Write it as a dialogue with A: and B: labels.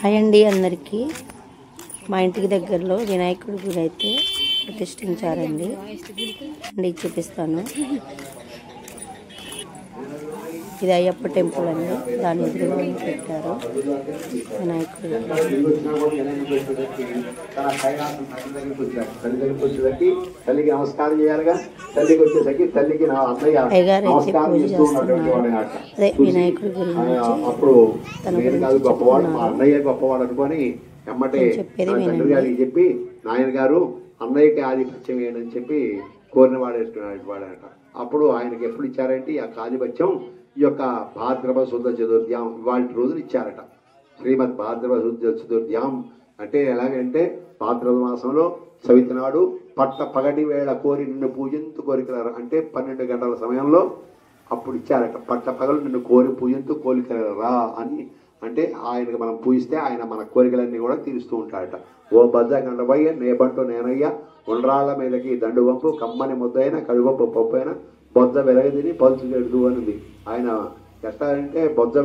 A: Hi అండి అందరికీ. మా ఇంటికి దగ్గరలో వినాయకుడి గుడి అయితే ప్రతిష్ఠించారండి. అండి చూపిస్తాను. ఇది అయ్యప్ప టెంపుల్ అండి. దాని ఎదురుగా పెట్టారు వినాయకుడు.
B: తల్లికి నమస్కారం చేయాలిగా. తల్లికి వచ్చేసరికి తల్లికి నా అన్నయ్య నమస్కారం చేస్తూ ఉన్నటువంటి
A: అదే వినాయకుడి గురించి
B: అప్పుడు నేను కాదు గొప్పవాడు, మా అన్నయ్య గొప్పవాడు అనుకొని ఎమ్మటే తండ్రి గారికి చెప్పి నాయన గారు అన్నయ్యకి ఆధిపత్యం ఏంటని చెప్పి కోరిన వాడేట. అప్పుడు ఆయనకి ఎప్పుడు ఇచ్చారంటే ఆ ఆధిపత్యం ఈ యొక్క భాద్రపద శుద్ధ చతుర్థ్యాం ఇవాళ రోజులు ఇచ్చారట. శ్రీమద్ భాద్రపద శుద్ధ చతుర్థ్యాం అంటే ఎలాగంటే భాద్రపద మాసంలో సవితనాడు పట్ట పగటి వేళ కోరి నిన్ను పూజింతు కోరికలరా అంటే 12 గంటల సమయంలో అప్పుడు ఇచ్చారట. పట్ట పగలు నిన్ను కోరి పూజింతు కోరికలరా అని అంటే ఆయనకు మనం పూజిస్తే ఆయన మన కోరికలన్నీ కూడా తీరుస్తూ ఉంటాడట. ఓ బద్ద గండవయ్య నేబంటూ నేనయ్య ఉండ్రాళ్ల మీదకి దండు వంపు కమ్మని ముద్దైన కడుగొప్ప పప్పు అయినా బొద్ద వెలగదిని పలుచు చెడుదు అనుంది. ఆయన ఎట్లా అంటే బొద్ద